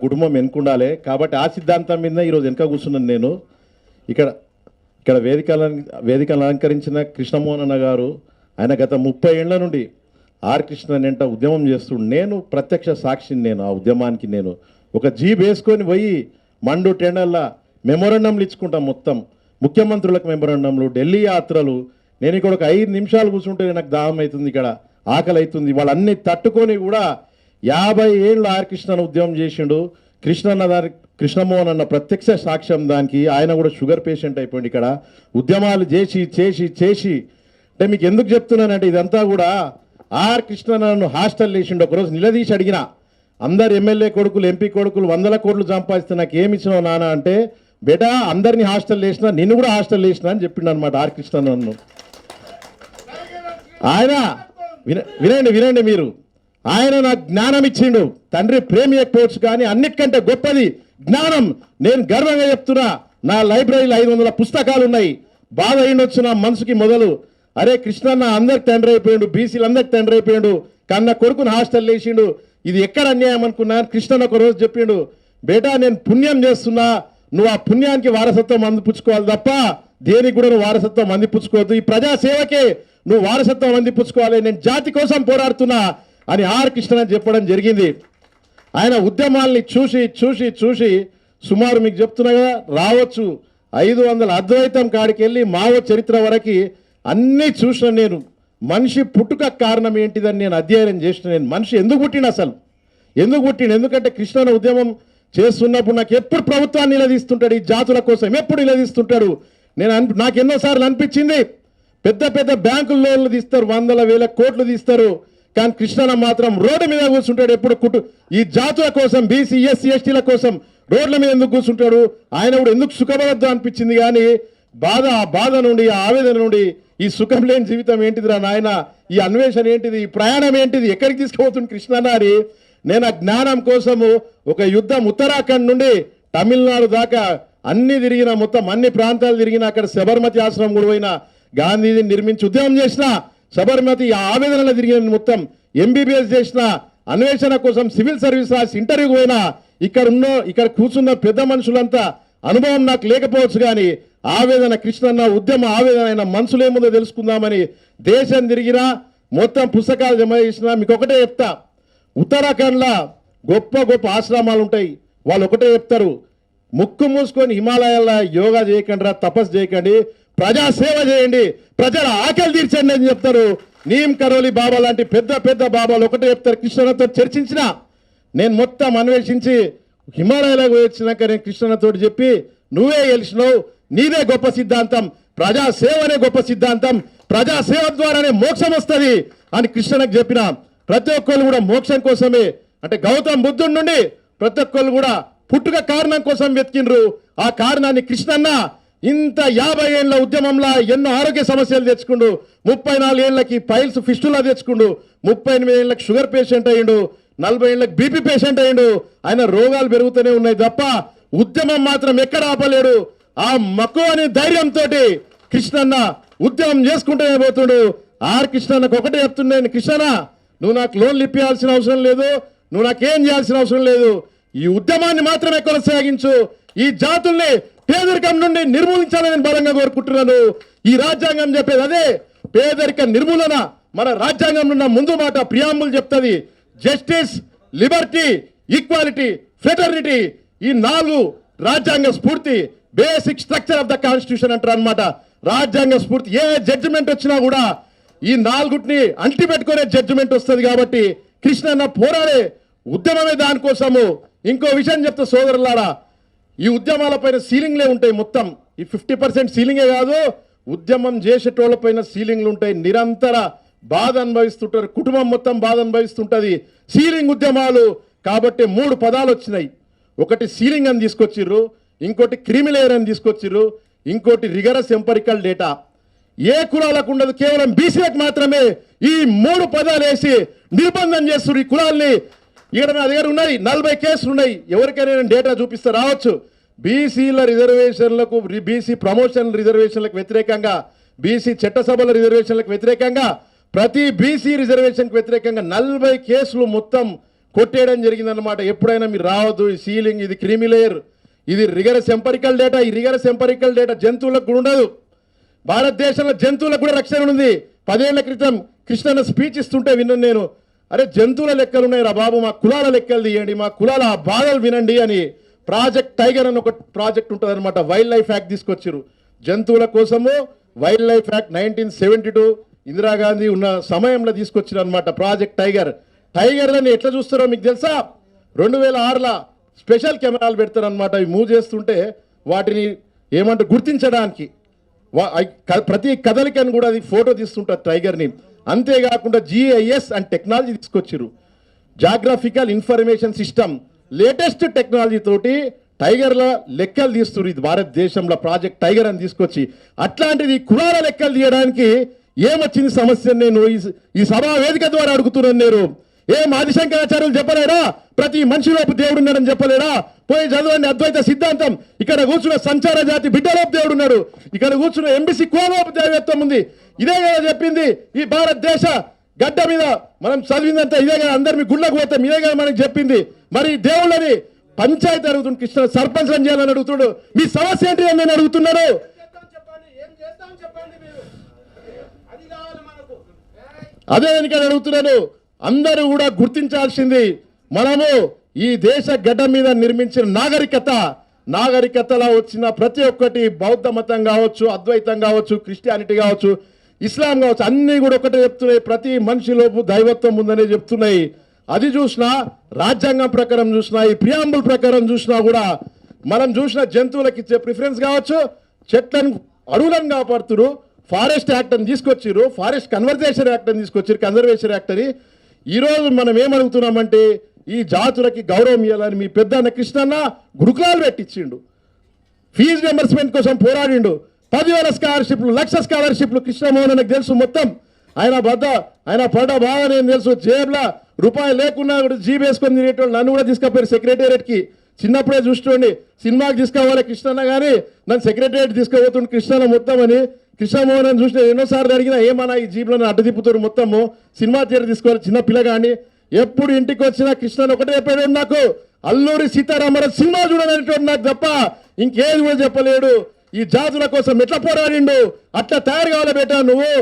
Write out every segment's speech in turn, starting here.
కుటుంబం వెనుకుండాలి కాబట్టి ఆ సిద్ధాంతం మీద ఈరోజు వెనక కూర్చున్నాను నేను. ఇక్కడ ఇక్కడ వేదికలను అలంకరించిన కృష్ణమోహన్ అన్న గారు, ఆయన గత 30 ఏళ్ల నుండి ఆర్ కృష్ణ వెంట ఉద్యమం చేస్తుండు. నేను ప్రత్యక్ష సాక్షిని. నేను ఆ ఉద్యమానికి నేను ఒక జీప్ వేసుకొని పోయి మండు టెండర్ల మెమోరండంలు ఇచ్చుకుంటాం. మొత్తం ముఖ్యమంత్రులకు మెమోరండంలు, ఢిల్లీ యాత్రలు. నేను ఇక్కడ ఒక 5 నిమిషాలు కూర్చుంటే నాకు దాహం అవుతుంది, ఇక్కడ ఆకలి అవుతుంది. వాళ్ళన్నీ తట్టుకొని కూడా 50 ఏళ్ళు ఆర్ కృష్ణను ఉద్యమం చేసిండు. కృష్ణమోహన్ అన్న ప్రత్యక్ష సాక్ష్యం దానికి. ఆయన కూడా షుగర్ పేషెంట్ అయిపోయింది. ఇక్కడ ఉద్యమాలు చేసి చేసి చేసి అంటే మీకు ఎందుకు చెప్తున్నానంటే ఇదంతా కూడా ఆర్ కృష్ణ నన్ను హాస్టల్ వేసిండు. ఒకరోజు నిలదీసి అడిగిన, అందరు ఎమ్మెల్యే కొడుకులు ఎంపీ కొడుకులు 100 కోట్లు సంపాదిస్తే నాకు ఏమి ఇచ్చినావు నాన్న అంటే, బేటా అందరినీ హాస్టల్ వేసినా నిన్ను కూడా హాస్టల్ వేసినా అని చెప్పిండు అనమాట ఆర్ కృష్ణ నన్ను. ఆయన వినండి మీరు, ఆయన నాకు జ్ఞానం ఇచ్చిండు. తండ్రి ప్రేమియకపోవచ్చు కానీ అన్నిటికంటే గొప్పది జ్ఞానం. నేను గర్వంగా చెప్తున్నా, నా లైబ్రరీలో 500 పుస్తకాలు ఉన్నాయి. బాధ అయిండొచ్చు నా మనసుకి మొదలు. అరే కృష్ణన్న అందరికి తండ్రి అయిపోయాడు, బీసీలు అందరికి తండ్రి అయిపోయాడు, కన్న కొడుకుని హాస్టల్ వేసిండు, ఇది ఎక్కడ అన్యాయం అనుకున్నా. కృష్ణన్ ఒక రోజు చెప్పిండు, బేటా నేను పుణ్యం చేస్తున్నా, నువ్వు ఆ పుణ్యానికి వారసత్వం అందిపుచ్చుకోవాలి తప్ప దేనికి కూడా నువ్వు వారసత్వం అందిపుచ్చుకోవద్దు. ఈ ప్రజాసేవకే నువ్వు వారసత్వం అందిపుచ్చుకోవాలి. నేను జాతి కోసం పోరాడుతున్నా అని ఆర్ కృష్ణ చెప్పడం జరిగింది. ఆయన ఉద్యమాల్ని చూసి చూసి చూసి సుమారు మీకు చెప్తున్నాగా రావచ్చు 500 అద్వైతం కాడికి వెళ్ళి మావో చరిత్ర వరకు అన్నీ చూసిన నేను. మనిషి పుట్టుక కారణం ఏంటిదని నేను అధ్యయనం చేసిన. నేను మనిషి ఎందుకు పుట్టిన, అసలు ఎందుకు పుట్టిన? ఎందుకంటే కృష్ణ ఉద్యమం చేస్తున్నప్పుడు నాకు ఎప్పుడు ప్రభుత్వాన్ని నిలదీస్తుంటాడు, ఈ జాతుల కోసం ఎప్పుడు నిలదీస్తుంటాడు. నాకు ఎన్నోసార్లు అనిపించింది, పెద్ద పెద్ద బ్యాంకుల లోన్లు తీస్తారు, 100,000 కోట్లు తీస్తారు, కానీ కృష్ణన్న మాత్రం రోడ్డు మీద కూర్చుంటాడు ఎప్పుడు. ఈ జాతుల కోసం, బీసీ ఎస్సీ ఎస్టీల కోసం రోడ్ల మీద ఎందుకు కూర్చుంటాడు? ఆయన కూడా ఎందుకు సుఖపడద్దు అనిపించింది. కానీ ఆ బాధ నుండి, ఆ ఆవేదన నుండి ఈ సుఖం లేని జీవితం ఏంటిదిరా నాయన, ఈ అన్వేషణ ఏంటిది, ఈ ప్రయాణం ఏంటిది, ఎక్కడికి తీసుకుపోతుంది కృష్ణన్న అని నేను ఆ జ్ఞానం కోసము ఒక యుద్ధం ఉత్తరాఖండ్ నుండి తమిళనాడు దాకా అన్ని తిరిగిన, మొత్తం అన్ని ప్రాంతాలు తిరిగిన. అక్కడ సబర్మతి ఆశ్రమం కూడా పోయిన, గాంధీజీని నిర్మించి ఉద్యమం చేసిన, సబర్మతి ఆవేదనలో తిరిగిన, మొత్తం ఎంబీబీఎస్ చేసిన, అన్వేషణ కోసం సివిల్ సర్వీస్ రాసి ఇంటర్వ్యూకి పోయినా. ఇక్కడ కూర్చున్న పెద్ద మనుషులంతా అనుభవం నాకు లేకపోవచ్చు కానీ ఆవేదన కృష్ణన్న ఉద్యమ ఆవేదన అయిన మనసులు ఏముందో తెలుసుకుందామని దేశం తిరిగినా, మొత్తం పుస్తకాలు జమ చేసినా. మీకు ఒకటే చెప్తా, ఉత్తరాఖండ్లో గొప్ప గొప్ప ఆశ్రమాలు ఉంటాయి. వాళ్ళు ఒకటే చెప్తారు, ముక్కు మూసుకొని హిమాలయాల్లో యోగా చేయకండి రా, తపస్సు చేయకండి, ప్రజాసేవ చేయండి, ప్రజల ఆకలి తీర్చండి అని చెప్తారు. నీమ్ కరోలి బాబా లాంటి పెద్ద పెద్ద బాబాలు ఒకటే చెప్తారు. కృష్ణన్నతో చర్చించిన నేను మొత్తం అన్వేషించి హిమాలయాలకు వచ్చినాక నేను కృష్ణన్నతో చెప్పి, నువ్వే గెలిచినావు, నీదే గొప్ప సిద్ధాంతం, ప్రజాసేవనే గొప్ప సిద్ధాంతం, ప్రజాసేవ ద్వారానే మోక్షం వస్తుంది అని కృష్ణన్నకు చెప్పిన. ప్రతి ఒక్కళ్ళు కూడా మోక్షం కోసమే, అంటే గౌతమ్ బుద్ధుడి నుండి ప్రతి ఒక్కళ్ళు కూడా పుట్టుక కారణం కోసం వెతికిండ్రు. ఆ కారణాన్ని కృష్ణన్న ఇంత 50 ఏళ్ల ఉద్యమంలో ఎన్నో ఆరోగ్య సమస్యలు తెచ్చుకుండు. 34 ఏళ్ళకి పైల్స్ ఫిస్టులా తెచ్చుకుండు, 38 ఏళ్ళకి షుగర్ పేషెంట్ అయ్యిండు, 40 ఏళ్ళకి బీపీ పేషెంట్ అయ్యిండు. ఆయన రోగాలు పెరుగుతూనే ఉన్నాయి తప్ప ఉద్యమం మాత్రం ఎక్కడ ఆపలేడు. ఆ మక్కువ అనే ధైర్యంతో కృష్ణన్న ఉద్యమం చేసుకుంటూనే పోతుండు. ఆర్ కృష్ణన్నకు ఒకటే చెప్తున్నాను, కృష్ణన్న నువ్వు నాకు లోన్లు ఇప్పించాల్సిన అవసరం లేదు, నువ్వు నాకేం చేయాల్సిన అవసరం లేదు, ఈ ఉద్యమాన్ని మాత్రమే కొనసాగించు. ఈ జాతుల్ని పేదరికం నుండి నిర్మూలించాలని నేను బలంగా కోరుకుంటున్నాను. ఈ రాజ్యాంగం చెప్పేది అదే, పేదరిక నిర్మూలన. మన రాజ్యాంగం ఉన్న ముందు మాట ప్రియాంబుల్ చెప్తుంది, జస్టిస్, లిబర్టీ, ఈక్వాలిటీ, ఫ్రెటర్నిటీ. ఈ 4 రాజ్యాంగ స్ఫూర్తి, basic structure of the constitution అంటారు అనమాట. రాజ్యాంగ స్ఫూర్తి. ఏ జడ్జిమెంట్ వచ్చినా కూడా ఈ 4ని అంటి పెట్టుకునే జడ్జిమెంట్ వస్తుంది. కాబట్టి కృష్ణన్న పోరాడే ఉద్యమమే దానికోసము. ఇంకో విషయం చెప్తా సోదరులారా, ఈ ఉద్యమాలపైన సీలింగ్లే ఉంటాయి. మొత్తం ఈ 50% సీలింగే కాదు, ఉద్యమం చేసేటోళ్ళపైన సీలింగ్లు ఉంటాయి. నిరంతర బాధ అనుభవిస్తుంటారు, కుటుంబం మొత్తం బాధ అనుభవిస్తుంటుంది. సీలింగ్ ఉద్యమాలు కాబట్టి 3 పదాలు వచ్చినాయి. ఒకటి సీలింగ్ అని తీసుకొచ్చిర్రు, ఇంకోటి క్రిమిలేయర్ అని తీసుకొచ్చిర్రు, ఇంకోటి రిగరస్ ఎంపరికల్ డేటా. ఏ కులాలకు ఉండదు, కేవలం బీసీలకు మాత్రమే ఈ 3 పదాలు వేసి నిర్బంధం చేస్తున్నారు ఈ కులాల్ని. ఇక్కడ నా దగ్గర ఉన్నాయి 40 కేసులు ఉన్నాయి. ఎవరికైనా నేను డేటా చూపిస్తే రావచ్చు. బీసీల రిజర్వేషన్లకు, బీసీ ప్రమోషన్ రిజర్వేషన్లకు వ్యతిరేకంగా, బీసీ చట్టసభల రిజర్వేషన్లకు వ్యతిరేకంగా, ప్రతి బీసీ రిజర్వేషన్కి వ్యతిరేకంగా 40 కేసులు మొత్తం కొట్టేయడం జరిగిందన్నమాట. ఎప్పుడైనా మీరు రావద్దు, ఈ సీలింగ్ ఇది క్రీమిలేయర్, ఇది రిగరస్ ఎంపరికల్ డేటా. ఈ రిగరస్ ఎంపరికల్ డేటా జంతువులకు కూడా ఉండదు. భారతదేశంలో జంతువులకు కూడా రక్షణ ఉంది. 10 ఏళ్ల క్రితం కృష్ణన్న స్పీచ్ ఇస్తుంటే విన్నాను నేను, అరే జంతువుల లెక్కలు ఉన్నాయి రా బాబు, మా కులాల లెక్కలు తీయండి, మా కులాల బాధలు వినండి అని. ప్రాజెక్ట్ టైగర్ అని ఒక ప్రాజెక్ట్ ఉంటుంది అనమాట. వైల్డ్ లైఫ్ యాక్ట్ తీసుకొచ్చారు జంతువుల కోసము. వైల్డ్ లైఫ్ యాక్ట్ 1972 ఇందిరాగాంధీ ఉన్న సమయంలో తీసుకొచ్చారు అనమాట ప్రాజెక్ట్ టైగర్. టైగర్లని ఎట్లా చూస్తారో మీకు తెలుసా? 2006లో స్పెషల్ కెమెరాలు పెడతారనమాట. అవి మూవ్ చేస్తుంటే వాటిని ఏమంటారు గుర్తించడానికి, ప్రతి కదలికను కూడా అది ఫోటో తీస్తుంటారు టైగర్ని. అంతేకాకుండా GIS అండ్ టెక్నాలజీ తీసుకొచ్చారు, geographical information system. Latest technology తోటి టైగర్ల లెక్కలు తీస్తున్నారు ఇది భారతదేశంలో ప్రాజెక్ట్ టైగర్ అని తీసుకొచ్చి. అట్లాంటిది కులాల లెక్కలు తీయడానికి ఏమొచ్చింది సమస్య? నేను ఈ సభా వేదిక ద్వారా అడుగుతున్నాను. నేను ఆదిశంకరాచార్యులు చెప్పలేడా ప్రతి మనిషిలోపు దేవుడు ఉన్నాడని చెప్పలేడా? పోయి చదవండి అద్వైత సిద్ధాంతం. ఇక్కడ కూర్చున్న సంచార జాతి బిడ్డలోపు దేవుడు ఉన్నాడు, ఇక్కడ కూర్చున్న MBC కోలోపు దైవత్వం ఉంది. ఇదే కదా చెప్పింది ఈ భారతదేశ గడ్డ మీద మనం చదివిందంతా ఇదే కదా. అందరు మీ గుళ్ళకు పోతాం, ఇదే కదా మనకి చెప్పింది. మరి దేవుళ్ళని పంచాయతీ అడుగుతుంది, కృష్ణ సర్పంచ్ చేయాలని అడుగుతుడు. మీ సమస్య ఏంటి అని నేను అడుగుతున్నాను. అదే నేను అడుగుతున్నాను. అందరూ కూడా గుర్తించాల్సింది, మనము ఈ దేశ గడ్డ మీద నిర్మించిన నాగరికతలో వచ్చిన ప్రతి ఒక్కటి, బౌద్ధ మతం కావచ్చు, అద్వైతం కావచ్చు, క్రిస్టియానిటీ కావచ్చు, ఇస్లాం కావచ్చు, అన్నీ కూడా ఒకటే చెప్తున్నాయి. ప్రతి మనిషిలోపు దైవత్వం ఉందనే చెప్తున్నాయి. అది చూసినా, రాజ్యాంగం ప్రకారం చూసినా, ఈ ప్రియాంబుల్ ప్రకారం చూసినా కూడా మనం చూసిన జంతువులకు ఇచ్చే ప్రిఫరెన్స్ కావచ్చు, చెట్లను అడవులను కాపాడుతున్నారు, ఫారెస్ట్ యాక్ట్ అని తీసుకొచ్చారు, ఫారెస్ట్ కన్వర్జేషన్ యాక్ట్ అని తీసుకొచ్చారు, కన్జర్వేషన్ యాక్ట్ అని. ఈరోజు మనం ఏమడుగుతున్నామంటే ఈ జాతులకి గౌరవం ఇవ్వాలని మీ పెద్దన్న కృష్ణన్న గురుకులాలు పెట్టించిండు, ఫీజు రియంబర్స్మెంట్ కోసం పోరాడిండు. 10,000 స్కాలర్షిప్లు, 1,00,000 స్కాలర్షిప్లు కృష్ణమోహన్ నాకు తెలుసు. మొత్తం ఆయన పడ్డ బాగా నేను తెలుసు. జేబులో రూపాయి లేకున్నా కూడా జీబు వేసుకొని తినేటోళ్ళు. నన్ను కూడా తీసుకపోయారు సెక్రటేరియట్కి. చిన్నప్పుడే చూసుకోండి, సినిమాకి తీసుకోవాలి కృష్ణన్న, కానీ నన్ను సెక్రటేరియట్ తీసుకుపోతుండే కృష్ణన్న మొత్తం అని. కృష్ణమోహన్ అని చూసిన ఎన్నోసార్లు అడిగినా ఏమన్నా ఈ జీబులో అడ్డు తిప్పుతారు మొత్తము, సినిమా థియేటర్ తీసుకోవాలి చిన్న పిల్లగాని. ఎప్పుడు ఇంటికి వచ్చినా కృష్ణన్ ఒకటే చెప్పాడు నాకు, అల్లూరి సీతారామరాజు సినిమా చూడాలనేటువంటి నాకు తప్ప ఇంకేది కూడా చెప్పలేడు. ఈ జాతుల కోసం ఎట్లా పోరాడిండు, అట్లా తయారు కావాలి బేటా నువ్వు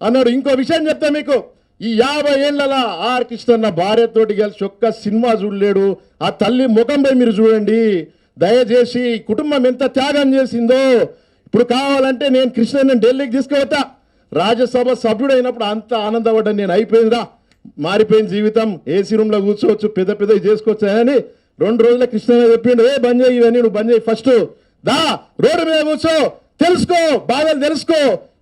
అన్నాడు. ఇంకో విషయం చెప్తా మీకు, ఈ 50 ఏళ్లలో ఆర్ కృష్ణన్న భార్యతోటి కలిసి ఒక్క సినిమా చూడలేడు. ఆ తల్లి ముఖంపై మీరు చూడండి దయచేసి, కుటుంబం ఎంత త్యాగం చేసిందో. ఇప్పుడు కావాలంటే నేను కృష్ణని ఢిల్లీకి తీసుకుపోతా, రాజ్యసభ సభ్యుడైనప్పుడు అంత ఆనందపడ్డా నేను. అయిపోయిందిరా, మారిపోయిన జీవితం, ఏసీ రూమ్లో కూర్చోవచ్చు, పెద్ద చేసుకోవచ్చు అని 2 రోజుల కృష్ణ చెప్పిండు, బంద్ చేయి ఇవన్నీ, నువ్వు బంద్ చేయి, ఫస్ట్ దా రోడ్డు మీద కూర్చో, తెలుసుకో, బాధలు తెలుసుకో,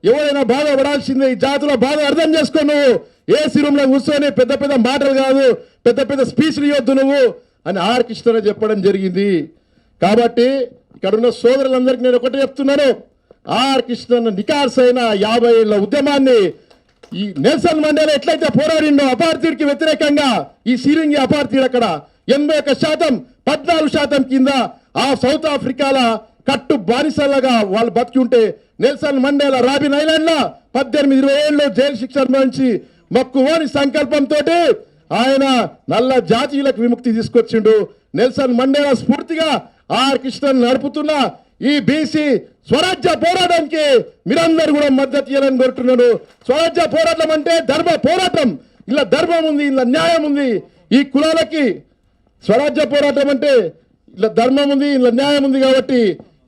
ఎవరైనా బాధపడాల్సిందే, ఈ జాతిలో బాధ అర్థం చేసుకో. నువ్వు ఏసీ రూమ్లో కూర్చొని పెద్ద మాటలు కాదు, పెద్ద స్పీచ్లు ఇవ్వద్దు నువ్వు అని ఆర్ కృష్ణ చెప్పడం జరిగింది. కాబట్టి ఇక్కడ ఉన్న సోదరులందరికీ నేను ఒకటి చెప్తున్నాను, ఆర్ కృష్ణ నికార్సైన 50 ఏళ్ల ఉద్యమాన్ని ఈ నెల్సన్ మండేలా ఎట్లయితే పోరాడిండో అపార్థికి వ్యతిరేకంగా, ఈ సీలింగ్ అపార్థిడ్ అక్కడ 81%, 14% కింద ఆ సౌత్ ఆఫ్రికాల కట్టు బానిసలుగా వాళ్ళు బతికి ఉంటే, నెల్సన్ మండేలా రాబిన్ ఐలాండ్ లో 18-20 ఏళ్ళు జైలు శిక్ష నుంచి మక్కువని సంకల్పంతో ఆయన నల్ల జాతీయులకు విముక్తి తీసుకొచ్చిండు. నెల్సన్ మండేలా స్ఫూర్తిగా ఆర్ కృష్ణన్ నడుపుతున్న ఈ బీసీ స్వరాజ్య పోరాటానికి మీరందరూ కూడా మద్దతు ఇవ్వాలని కోరుతున్నాను. స్వరాజ్య పోరాటం అంటే ధర్మ పోరాటం, ఇలా ధర్మం ఉంది, ఇలా న్యాయం ఉంది. ఈ కులాలకి స్వరాజ్య పోరాటం అంటే ఇలా ధర్మం ఉంది, ఇలా న్యాయం ఉంది. కాబట్టి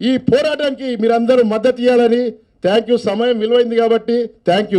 ఈ పోరాటానికి మీరందరూ మద్దతు ఇవ్వాలని. Thank you. సమయం విలువైంది కాబట్టి థ్యాంక్ యూ.